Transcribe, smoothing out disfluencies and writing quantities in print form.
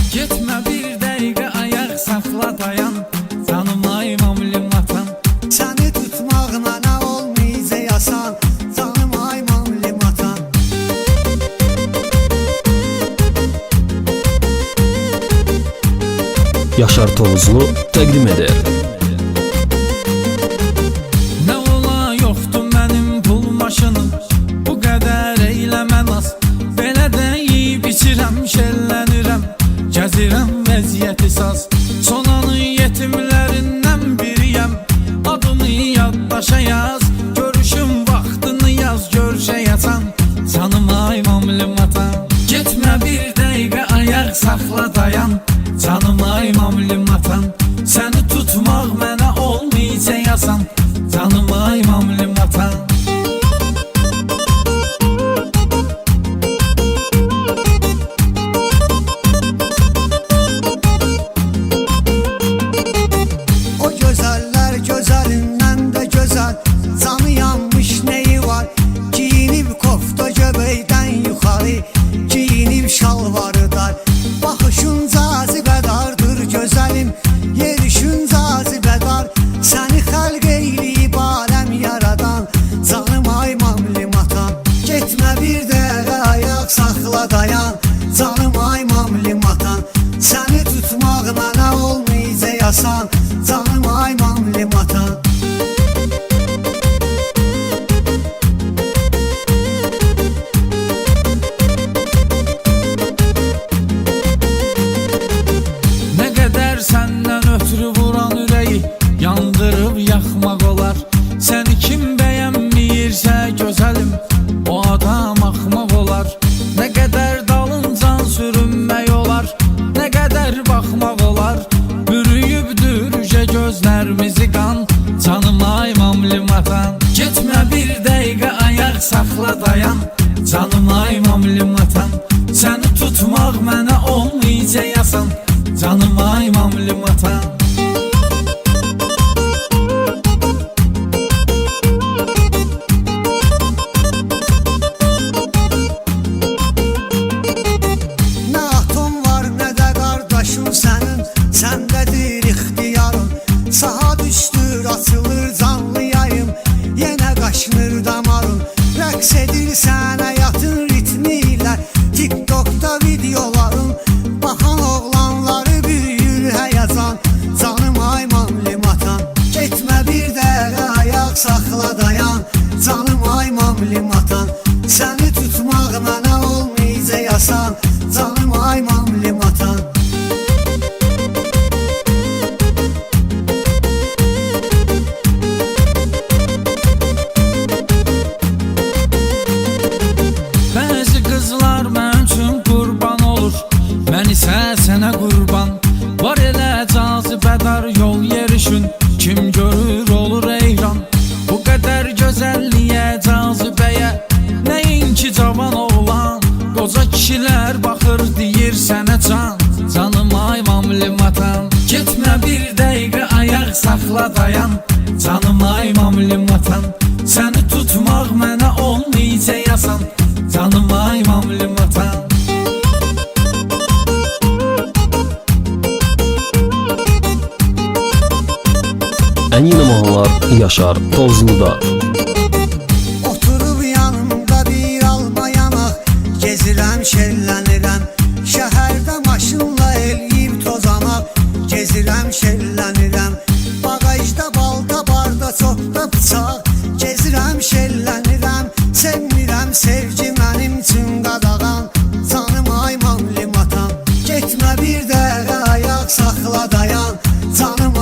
Getmə bir dəqiqə ayaq saxla dayan, canım ay mamlim vatan. Səni tutmaq mənə olmayacaq asan, canım ay mamlim vatan. Yaşar Tovuzlu təqdim edir. Nə ola yoxdur mənim pul maşınım, bu qədər eyləmə naz. Belə də yeyib içirəm, şəllənirəm, gəzirəm vəziyyəti saz. Sonanın yetimlərindən biriyəm, adını yaddaşa yaz. Görüşüm vaxtını yaz, görüşə yasan, canım ay mamlim vatan. Getmə bir dəqiqə ayaq saxla dayan, canım ay mamlim vatan. Səni tutmaq mənə olmayacaq asan, canım ay mamlim vatan. O gözəller gözəlindən də gözəl, canı yanmış neyi var? Giyinib kofta göbəkdən yuxarı, giyinib şalvarı dar. Baxışın cazibədardır gözəlim, yerişin cazibədar. Səni xəlq eyləyib aləm yaradan, canım ay mamlim vatan. Getmə bir dəqiqə ayaq saxla dayan, canım ay mamlim vatan. Səni tutmaq mənə olmayacaq asan, canım ay mamlim vatan. Nə qədər səndən ötürü vuran ürəyi yandırıb yaxmaq olar. Səni kim bəyənməyirsə gözəlim, o adam axmaq olar. Nə qədər dalıncan sürünmək olar, nə qədər baxmaq olar. Bürüyübdür ücə gözlərimizi qan, canım ay mamlim vatan. Getmə bir dəqiqə ayaq saxla dayan, canım ay mamlim vatan. Səni tutmaq mənə olmayacaq asan, canım ay mamlim vatan. Nə atın var, nə də qardaşın sənin, səndədir ixtiyarın. Saha düşdür, açılır canlı yayım, yenə qaşınır damarın. Rəqs edirsən həyatın ritmi ilə, TikTokda videoların. Baxan oğlanları büyür həyəcan, canım ay mamlim vatan. Getmə bir dəqiqə ayaq saxla dayan, canım ay mamlim vatan. Səni tutmaq mənə olmayacaq asan, canım ay mamlim vatan. Bəzi qızlar mən üçün qurban olur, mən isə sənə qurban. Var elə cazibədar yol yerişin, kim görür olur eyran. Bu qədər gözəlliyə, cazibəyə, nəinki cavan oğlan. Qoca kişilər baxır deyir sənə can, canım ay mamlim vatan. Getmə bir dəqiqə ayaq saxla dayan, canım ay mamlim vatan. Səni tutmaq mənə olmayacaq asan, canım ay mamlim vatan. Ən yeni mahnılar Yaşar Tovuzlu'da. Oturub yanımda bir alma yanaq, gezirəm şəllənirəm. Şəhərdə maşınla eləyib tozamaq, gezirəm şəllənirəm. Bagajda balta, barda çoxda bıçaq, gezirəm şəllənirəm. Sevmirəm sevgi mənim üçün qadağan, canım ay mamlim vatan. Getmə bir dəqiqə ayaq saxla dayan, canım